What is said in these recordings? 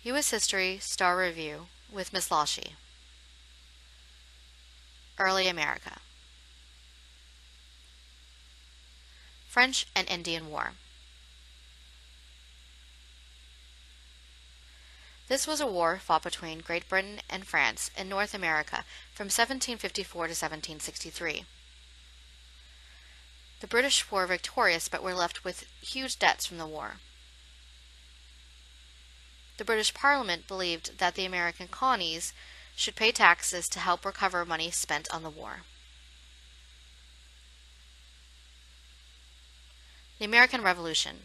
U.S. History Star Review with Miss Lawshe. Early America. French and Indian War. This was a war fought between Great Britain and France in North America from 1754 to 1763. The British were victorious but were left with huge debts from the war. The British Parliament believed that the American colonies should pay taxes to help recover money spent on the war. The American Revolution.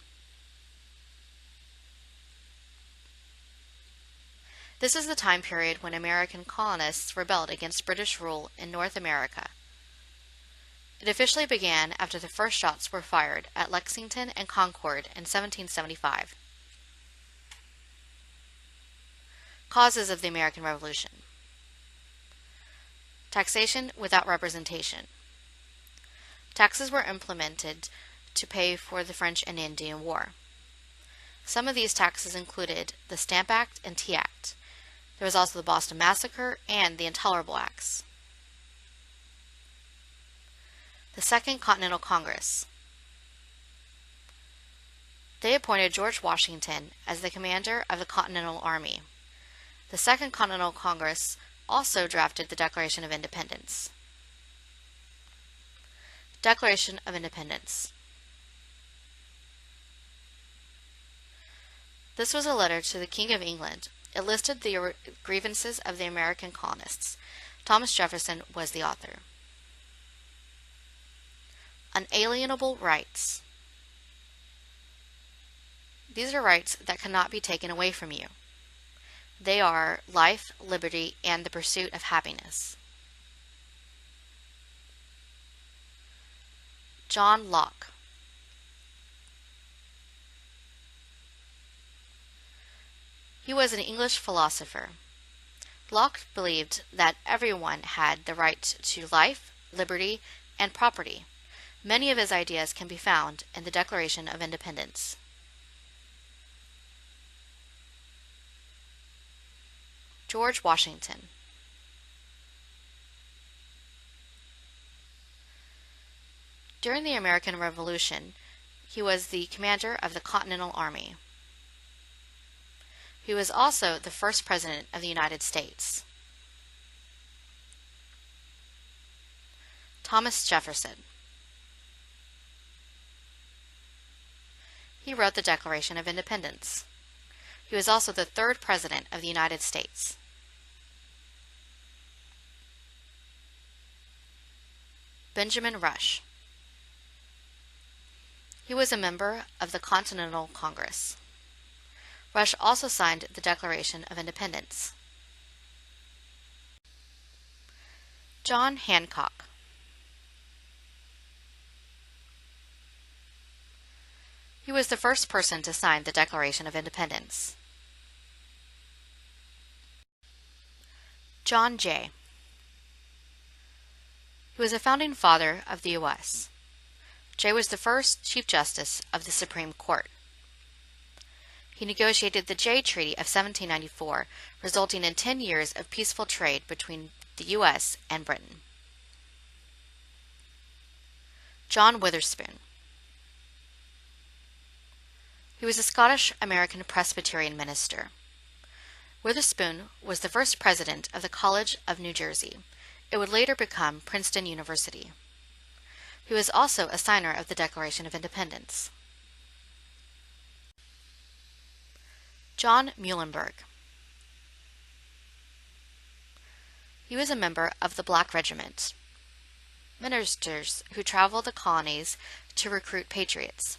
This is the time period when American colonists rebelled against British rule in North America. It officially began after the first shots were fired at Lexington and Concord in 1775. Causes of the American Revolution. Taxation without representation. Taxes were implemented to pay for the French and Indian War. Some of these taxes included the Stamp Act and Tea Act. There was also the Boston Massacre and the Intolerable Acts. The Second Continental Congress. They appointed George Washington as the commander of the Continental Army. The Second Continental Congress also drafted the Declaration of Independence. Declaration of Independence. This was a letter to the King of England. It listed the grievances of the American colonists. Thomas Jefferson was the author. Unalienable rights. These are rights that cannot be taken away from you. They are life, liberty, and the pursuit of happiness. John Locke. He was an English philosopher. Locke believed that everyone had the right to life, liberty, and property. Many of his ideas can be found in the Declaration of Independence. George Washington. During the American Revolution, he was the commander of the Continental Army. He was also the first President of the United States. Thomas Jefferson. He wrote the Declaration of Independence. He was also the third President of the United States. Benjamin Rush. He was a member of the Continental Congress. Rush also signed the Declaration of Independence. John Hancock. He was the first person to sign the Declaration of Independence. John Jay. He was a founding father of the U.S. Jay was the first Chief Justice of the Supreme Court. He negotiated the Jay Treaty of 1794, resulting in 10 years of peaceful trade between the U.S. and Britain. John Witherspoon. He was a Scottish-American Presbyterian minister. Witherspoon was the first president of the College of New Jersey. It would later become Princeton University. He was also a signer of the Declaration of Independence. John Muhlenberg. He was a member of the Black Regiment, ministers who traveled the colonies to recruit Patriots.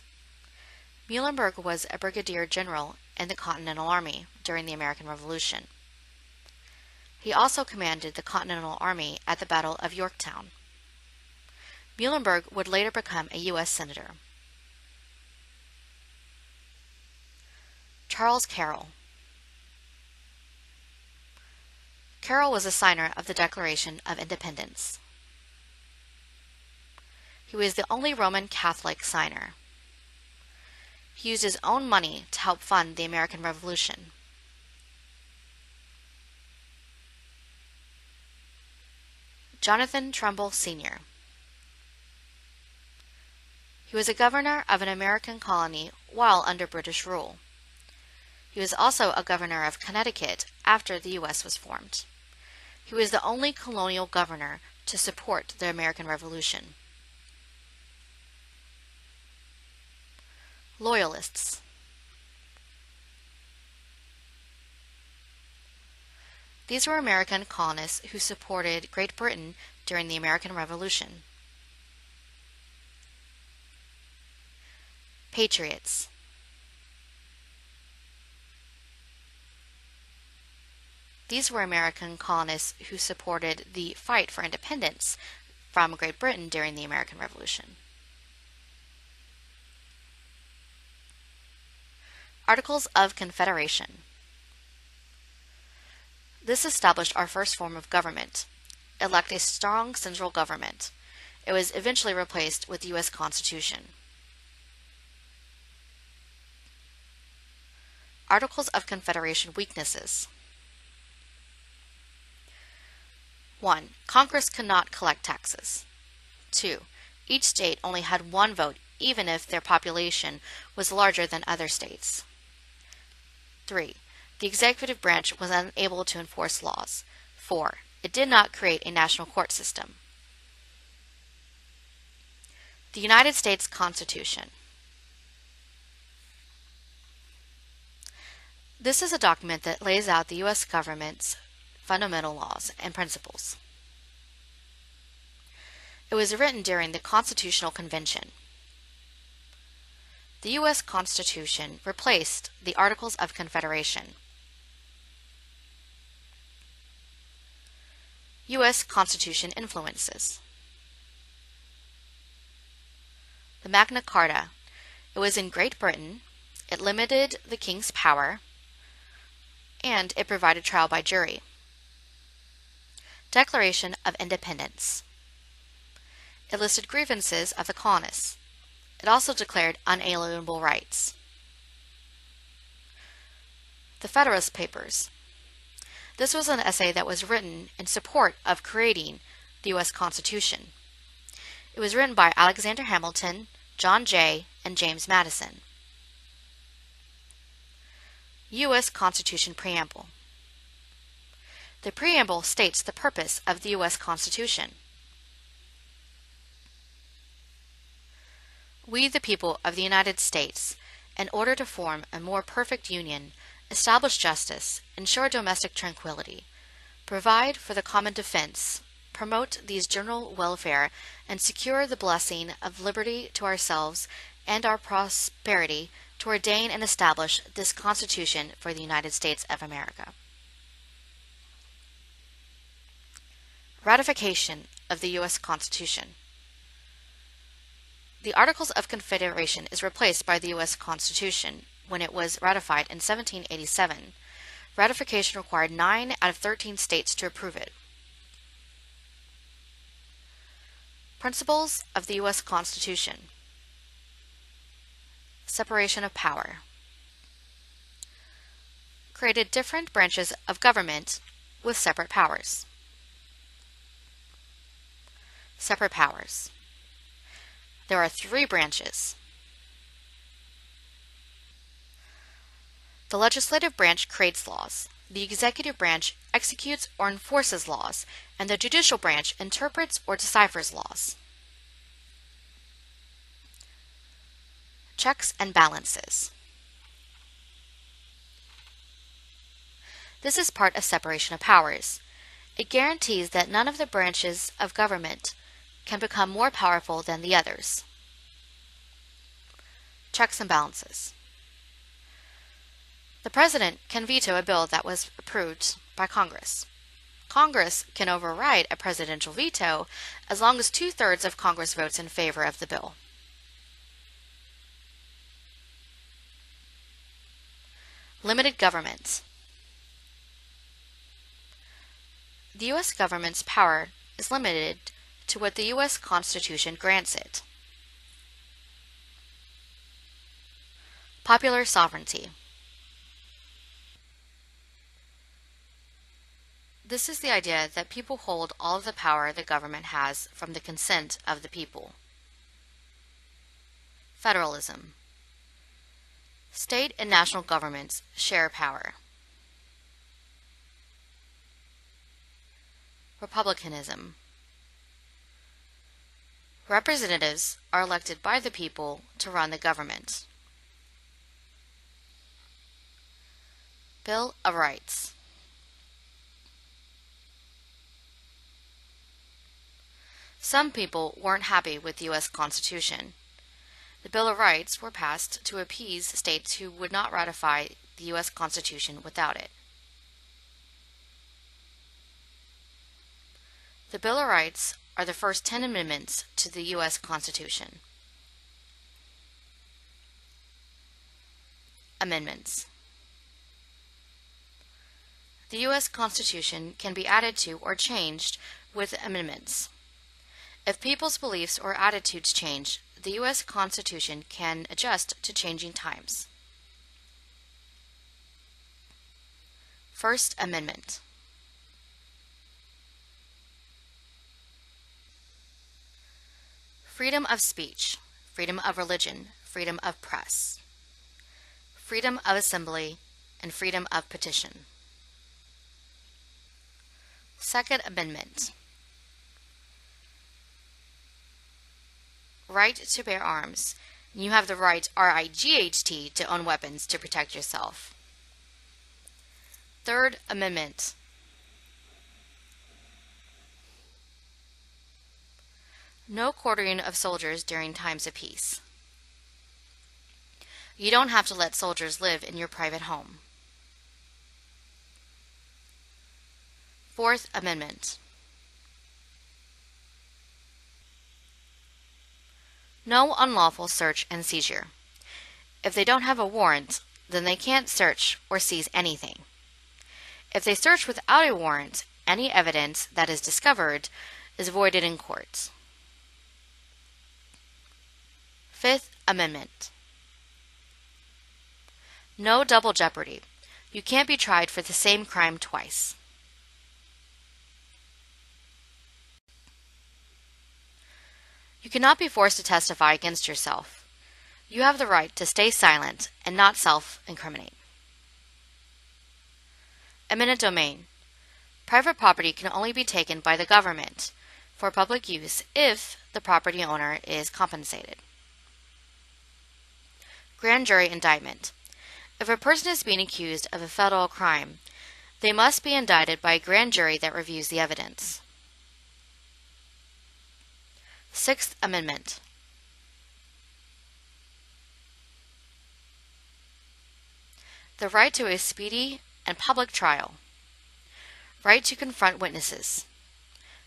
Muhlenberg was a brigadier general in the Continental Army during the American Revolution. He also commanded the Continental Army at the Battle of Yorktown. Muhlenberg would later become a U.S. Senator. Charles Carroll. Carroll was a signer of the Declaration of Independence. He was the only Roman Catholic signer. He used his own money to help fund the American Revolution. Jonathan Trumbull Sr. He was a governor of an American colony while under British rule. He was also a governor of Connecticut after the U.S. was formed. He was the only colonial governor to support the American Revolution. Loyalists. These were American colonists who supported Great Britain during the American Revolution. Patriots. These were American colonists who supported the fight for independence from Great Britain during the American Revolution. Articles of Confederation. This established our first form of government. Elect a strong central government. It was eventually replaced with the U.S. Constitution. Articles of Confederation weaknesses. 1. Congress could not collect taxes. 2. Each state only had one vote even if their population was larger than other states. 3. The executive branch was unable to enforce laws. 4. It did not create a national court system. The United States Constitution. This is a document that lays out the U.S. government's fundamental laws and principles. It was written during the Constitutional Convention. The U.S. Constitution replaced the Articles of Confederation. U.S. Constitution influences. The Magna Carta. It was in Great Britain. It limited the king's power, and it provided trial by jury. Declaration of Independence. It listed grievances of the colonists. It also declared unalienable rights. The Federalist Papers. This was an essay that was written in support of creating the U.S. Constitution. It was written by Alexander Hamilton, John Jay, and James Madison. U.S. Constitution Preamble. The preamble states the purpose of the U.S. Constitution. We, the people of the United States, in order to form a more perfect union, establish justice, ensure domestic tranquility, provide for the common defense, promote these general welfare, and secure the blessing of liberty to ourselves and our prosperity, to ordain and establish this Constitution for the United States of America. Ratification of the U.S. Constitution. The Articles of Confederation is replaced by the U.S. Constitution when it was ratified in 1787. Ratification required 9 out of 13 states to approve it. Principles of the U.S. Constitution. Separation of power. Created different branches of government with separate powers. Separate powers. There are 3 branches. The legislative branch creates laws, the executive branch executes or enforces laws, and the judicial branch interprets or deciphers laws. Checks and balances. This is part of separation of powers. It guarantees that none of the branches of government can become more powerful than the others. Checks and balances. The President can veto a bill that was approved by Congress. Congress can override a presidential veto as long as 2/3 of Congress votes in favor of the bill. Limited government. The U.S. government's power is limited to what the U.S. Constitution grants it. Popular sovereignty. This is the idea that people hold all of the power the government has from the consent of the people. Federalism. State and national governments share power. Republicanism. Representatives are elected by the people to run the government. Bill of Rights. Some people weren't happy with the U.S. Constitution. The Bill of Rights were passed to appease states who would not ratify the U.S. Constitution without it. The Bill of Rights are the first 10 amendments to the U.S. Constitution. Amendments. The U.S. Constitution can be added to or changed with amendments. If people's beliefs or attitudes change, the U.S. Constitution can adjust to changing times. First Amendment. Freedom of speech, freedom of religion, freedom of press, freedom of assembly, and freedom of petition. Second Amendment. Right to bear arms. You have the right, RIGHT, to own weapons to protect yourself. Third Amendment. No quartering of soldiers during times of peace. You don't have to let soldiers live in your private home. Fourth Amendment. No unlawful search and seizure. If they don't have a warrant, then they can't search or seize anything. If they search without a warrant, any evidence that is discovered is voided in court. Fifth Amendment. No double jeopardy. You can't be tried for the same crime twice. You cannot be forced to testify against yourself. You have the right to stay silent and not self-incriminate. Eminent domain. Private property can only be taken by the government for public use if the property owner is compensated. Grand jury indictment. If a person is being accused of a federal crime, they must be indicted by a grand jury that reviews the evidence. Sixth Amendment. The right to a speedy and public trial. Right to confront witnesses.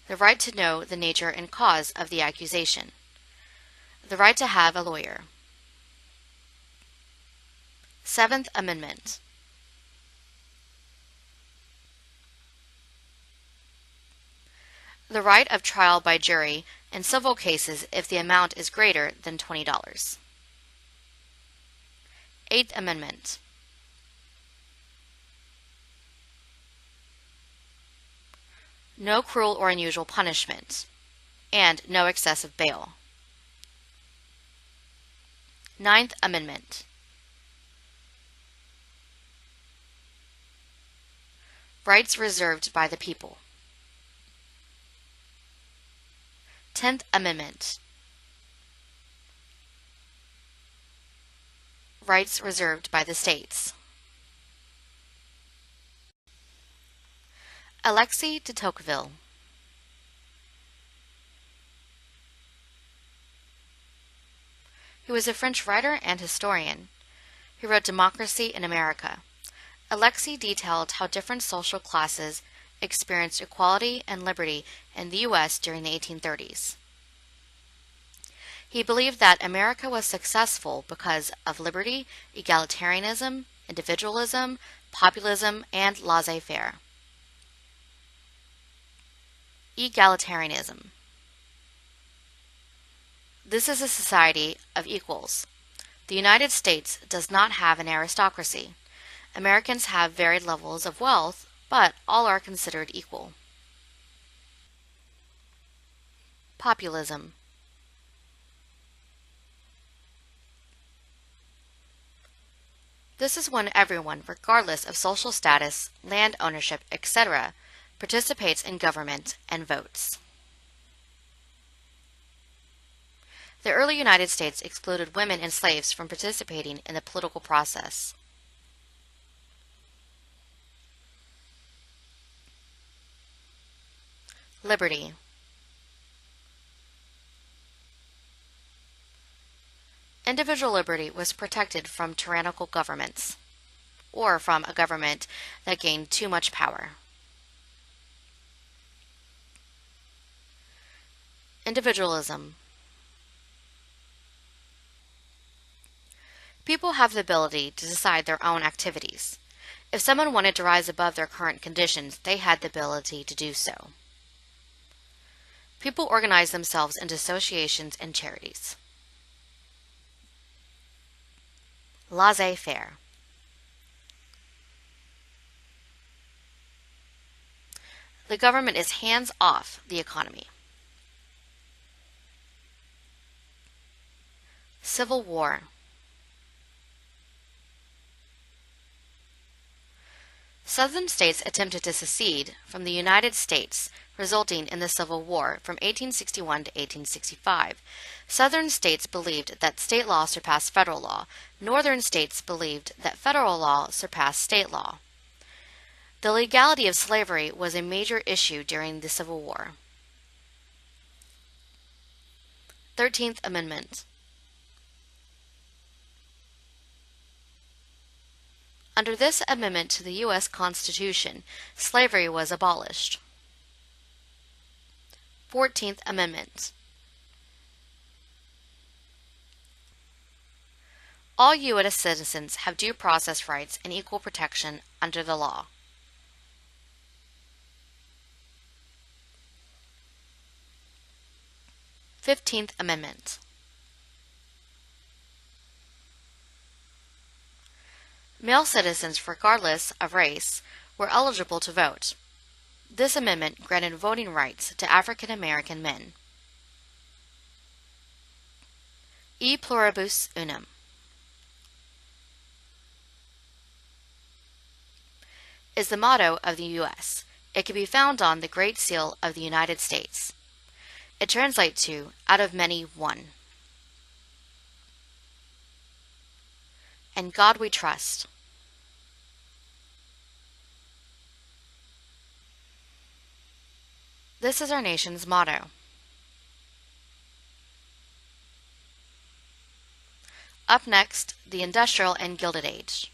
The right to know the nature and cause of the accusation. The right to have a lawyer. Seventh Amendment. The right of trial by jury in civil cases if the amount is greater than $20. Eighth Amendment. No cruel or unusual punishment, and no excessive bail. Ninth Amendment. Rights reserved by the people. 10th Amendment. Rights reserved by the states. Alexis de Tocqueville. He was a French writer and historian. He wrote Democracy in America. Alexis detailed how different social classes experienced equality and liberty in the U.S. during the 1830s. He believed that America was successful because of liberty, egalitarianism, individualism, populism, and laissez-faire. Egalitarianism. This is a society of equals. The United States does not have an aristocracy. Americans have varied levels of wealth, but all are considered equal. Populism. This is when everyone, regardless of social status, land ownership, etc., participates in government and votes. The early United States excluded women and slaves from participating in the political process. Liberty. Individual liberty was protected from tyrannical governments, or from a government that gained too much power. Individualism. People have the ability to decide their own activities. If someone wanted to rise above their current conditions, they had the ability to do so. People organize themselves into associations and charities. Laissez-faire. The government is hands off the economy. Civil War. Southern states attempted to secede from the United States, resulting in the Civil War from 1861 to 1865. Southern states believed that state law surpassed federal law. Northern states believed that federal law surpassed state law. The legality of slavery was a major issue during the Civil War. 13th Amendment. Under this amendment to the U.S. Constitution, slavery was abolished. 14th Amendment. All U.S. citizens have due process rights and equal protection under the law. Fifteenth Amendment. Male citizens, regardless of race, were eligible to vote. This amendment granted voting rights to African American men. E pluribus unum. Is the motto of the U.S. It can be found on the Great Seal of the United States. It translates to, out of many, one. And God we trust. This is our nation's motto. Up next, the Industrial and Gilded Age.